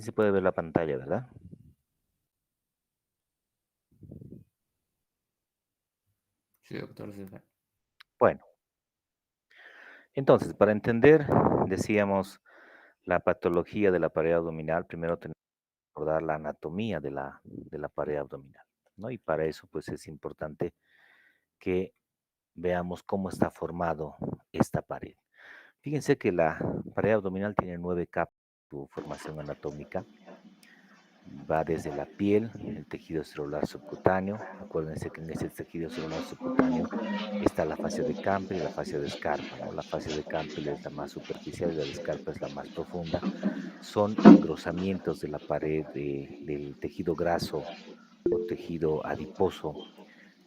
se puede ver la pantalla, ¿verdad? Sí, doctor, sí. Bueno, entonces, para entender, decíamos, la patología de la pared abdominal, primero tenemos que recordar la anatomía de la pared abdominal, ¿no? Y para eso, pues, es importante que veamos cómo está formado esta pared. Fíjense que la pared abdominal tiene 9 capas de su formación anatómica. Va desde la piel, el tejido celular subcutáneo. Acuérdense que en ese tejido celular subcutáneo está la fascia de Campbell y la fascia de Scarpa, ¿no? La fascia de Campbell es la más superficial y la de Scarpa es la más profunda. Son engrosamientos de la pared del tejido graso o tejido adiposo.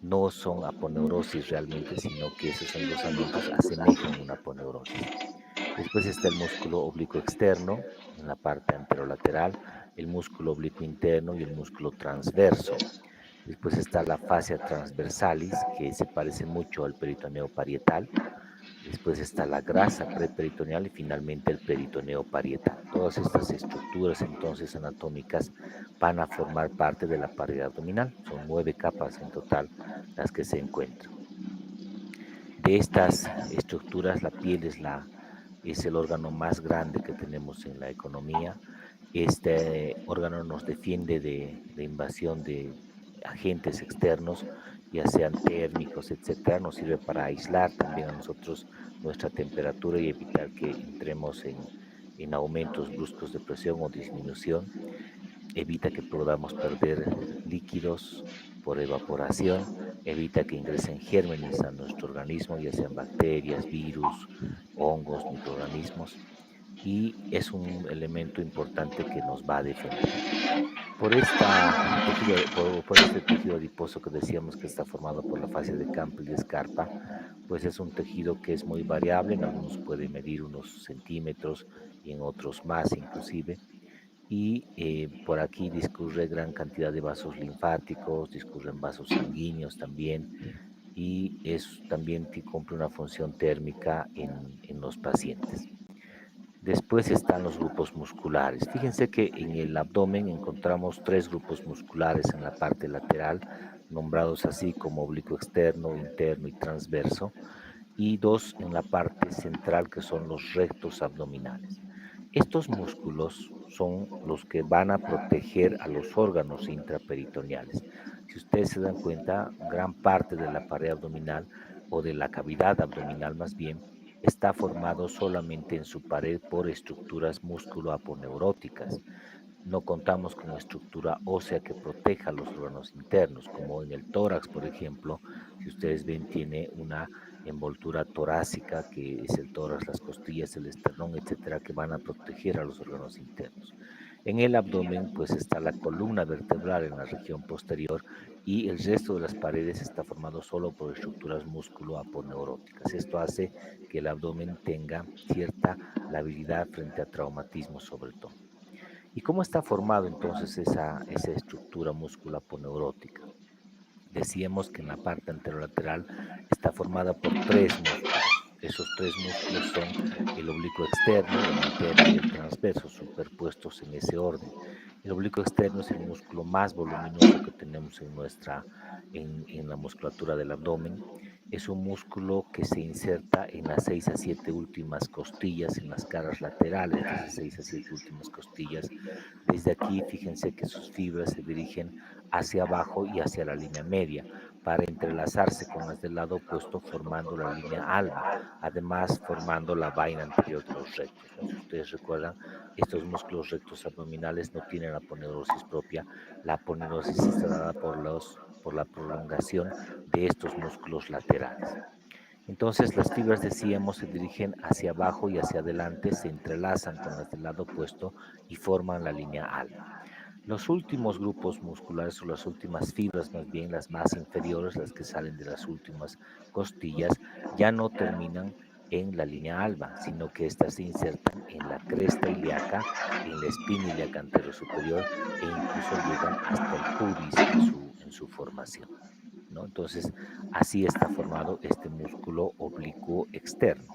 No son aponeurosis realmente, sino que esos engrosamientos asemejan una aponeurosis. Después está el músculo oblicuo externo en la parte anterolateral, el músculo oblicuo interno y el músculo transverso. Después está la fascia transversalis, que se parece mucho al peritoneo parietal. Después está la grasa preperitoneal y finalmente el peritoneo parietal. Todas estas estructuras entonces anatómicas van a formar parte de la pared abdominal. Son 9 capas en total las que se encuentran. De estas estructuras, la piel es el órgano más grande que tenemos en la economía. Este órgano nos defiende de invasión de agentes externos, ya sean térmicos, etcétera. Nos sirve para aislar también a nosotros nuestra temperatura y evitar que entremos en aumentos bruscos de presión o disminución. Evita que podamos perder líquidos por evaporación, evita que ingresen gérmenes a nuestro organismo, ya sean bacterias, virus, hongos, microorganismos, y es un elemento importante que nos va a defender. Por este tejido adiposo que decíamos que está formado por la fascia de Campbell y Scarpa, pues es un tejido que es muy variable, en algunos puede medir unos centímetros y en otros más inclusive, y por aquí discurre gran cantidad de vasos linfáticos, discurren vasos sanguíneos también, y también cumple una función térmica en los pacientes. Después están los grupos musculares. Fíjense que en el abdomen encontramos 3 grupos musculares en la parte lateral, nombrados así como oblicuo externo, interno y transverso, y 2 en la parte central que son los rectos abdominales. Estos músculos son los que van a proteger a los órganos intraperitoneales. Si ustedes se dan cuenta, gran parte de la pared abdominal o de la cavidad abdominal más bien está formado solamente en su pared por estructuras músculo-aponeuróticas. No contamos con estructura ósea que proteja los órganos internos, como en el tórax, por ejemplo. Si ustedes ven, tiene una envoltura torácica, que es el tórax, las costillas, el esternón, etcétera, que van a proteger a los órganos internos. En el abdomen, pues está la columna vertebral en la región posterior y el resto de las paredes está formado solo por estructuras músculo-aponeuróticas. Esto hace que el abdomen tenga cierta labilidad frente a traumatismo sobre todo. ¿Y cómo está formado entonces esa estructura musculoaponeurótica? Decíamos que en la parte anterolateral está formada por 3 músculos. Esos 3 músculos son el oblicuo externo, el interno y el transverso, superpuestos en ese orden. El oblicuo externo es el músculo más voluminoso que tenemos en la musculatura del abdomen. Es un músculo que se inserta en las 6 a 7 últimas costillas, en las caras laterales de esas 6 a 7 últimas costillas. Desde aquí, fíjense que sus fibras se dirigen hacia abajo y hacia la línea media para entrelazarse con las del lado opuesto formando la línea alba, además formando la vaina anterior de los rectos, ¿no? Si ustedes recuerdan, estos músculos rectos abdominales no tienen aponeurosis propia. La aponeurosis está dada por la prolongación de estos músculos laterales. Entonces las fibras, decíamos, se dirigen hacia abajo y hacia adelante, se entrelazan con las del lado opuesto y forman la línea alba. Los últimos grupos musculares o las últimas fibras, más bien las más inferiores, las que salen de las últimas costillas, ya no terminan en la línea alba, sino que éstas se insertan en la cresta ilíaca, en la espina ilíaca anterior superior e incluso llegan hasta el pubis en su formación, ¿no? Entonces, así está formado este músculo oblicuo externo.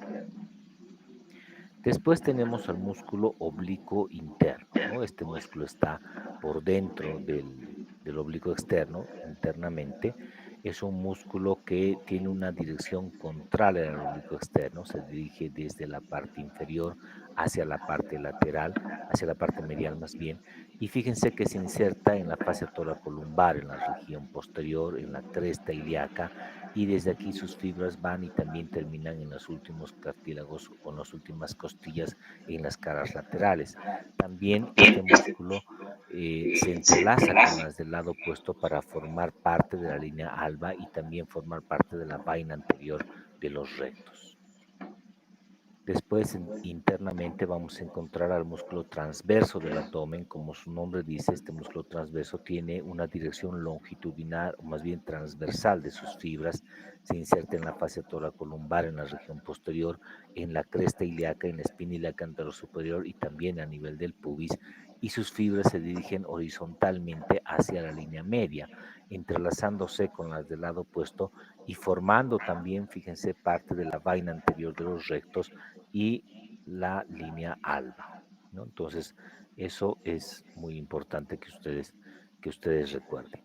Después tenemos al músculo oblicuo interno, ¿no? Este músculo está por dentro del oblicuo externo, internamente. Es un músculo que tiene una dirección contraria al oblicuo externo, se dirige desde la parte inferior hacia la parte lateral, hacia la parte medial más bien, y fíjense que se inserta en la fascia toracolumbar, en la región posterior, en la cresta ilíaca, y desde aquí sus fibras van y también terminan en los últimos cartílagos o en las últimas costillas en las caras laterales. También este músculo se entrelaza con las del lado opuesto para formar parte de la línea alba y también formar parte de la vaina anterior de los rectos. Después, internamente vamos a encontrar al músculo transverso del abdomen. Como su nombre dice, este músculo transverso tiene una dirección longitudinal, o más bien transversal de sus fibras. Se inserta en la fascia toracolumbar, en la región posterior, en la cresta ilíaca, en la espina ilíaca anterosuperior y también a nivel del pubis. Y sus fibras se dirigen horizontalmente hacia la línea media, entrelazándose con las del lado opuesto y formando también, fíjense, parte de la vaina anterior de los rectos y la línea alba, ¿no? Entonces, eso es muy importante que ustedes recuerden.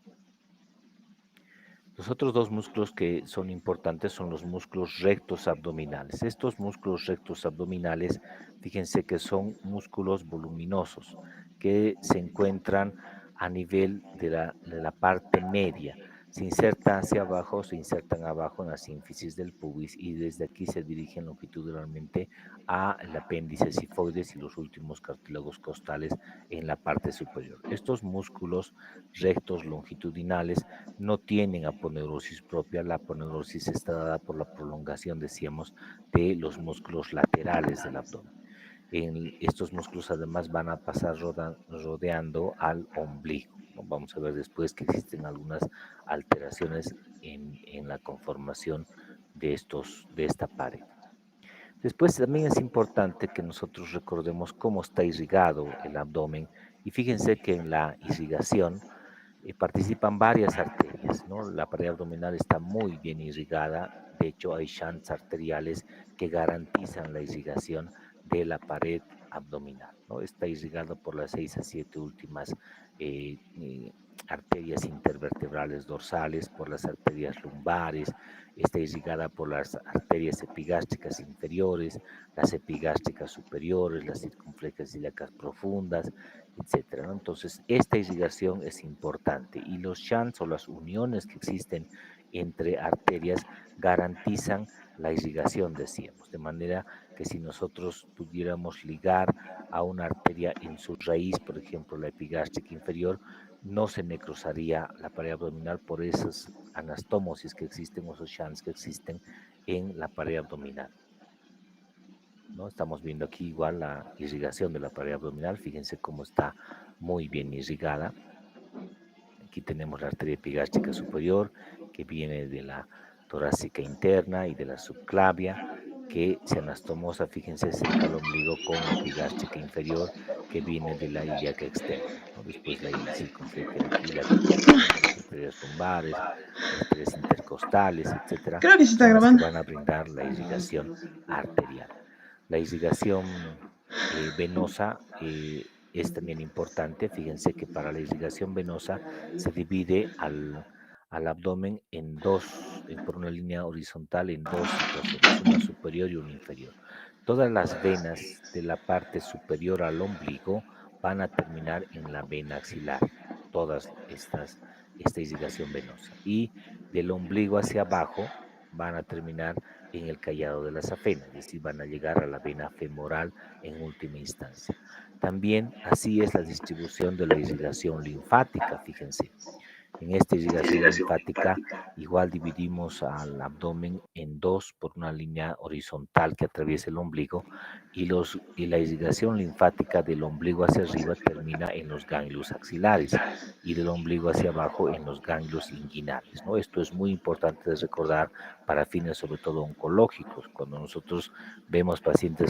Los otros dos músculos que son importantes son los músculos rectos abdominales. Estos músculos rectos abdominales, fíjense que son músculos voluminosos que se encuentran a nivel de la parte media. Se insertan hacia abajo, se insertan abajo en la sínfisis del pubis y desde aquí se dirigen longitudinalmente al apéndice sifoides y los últimos cartílagos costales en la parte superior. Estos músculos rectos longitudinales no tienen aponeurosis propia. La aponeurosis está dada por la prolongación, decíamos, de los músculos laterales del abdomen. Estos músculos además van a pasar rodeando al ombligo, ¿no? Vamos a ver después que existen algunas alteraciones en la conformación de esta pared. Después también es importante que nosotros recordemos cómo está irrigado el abdomen y fíjense que en la irrigación participan varias arterias, ¿no? La pared abdominal está muy bien irrigada, de hecho hay shunts arteriales que garantizan la irrigación de la pared abdominal, ¿no? Está irrigado por las 6 a 7 últimas eh, eh, arterias intervertebrales dorsales, por las arterias lumbares, está irrigada por las arterias epigástricas inferiores, las epigástricas superiores, las circunflexas ilíacas profundas, etcétera, ¿no? Entonces, esta irrigación es importante y los shunts o las uniones que existen entre arterias garantizan la irrigación, decíamos, de manera que si nosotros pudiéramos ligar a una arteria en su raíz, por ejemplo, la epigástrica inferior, no se necrosaría la pared abdominal por esas anastomosis que existen o esos shunts que existen en la pared abdominal, ¿no? Estamos viendo aquí igual la irrigación de la pared abdominal, fíjense cómo está muy bien irrigada. Aquí tenemos la arteria epigástica superior que viene de la torácica interna y de la subclavia, que se anastomosa, fíjense, cerca al ombligo con la epigástrica inferior que viene de la ilíaca externa, ¿no? Después la circunfleja ilíaca profunda, las arterias lumbares, las arterias intercostales, etcétera, Creo que se está son las que grabando. van a brindar la irrigación arterial. La irrigación venosa es también importante. Fíjense que para la irrigación venosa se divide al abdomen en dos, por una línea horizontal, en dos situaciones, una superior y una inferior. Todas las venas de la parte superior al ombligo van a terminar en la vena axilar, todas esta irrigación venosa. Y del ombligo hacia abajo van a terminar en el callado de la safena, es decir, van a llegar a la vena femoral en última instancia. También así es la distribución de la irrigación linfática, fíjense. En esta irrigación linfática igual dividimos al abdomen en dos por una línea horizontal que atraviesa el ombligo y la irrigación linfática del ombligo hacia arriba termina en los ganglios axilares y del ombligo hacia abajo en los ganglios inguinales, ¿no? Esto es muy importante de recordar para fines sobre todo oncológicos. Cuando nosotros vemos pacientes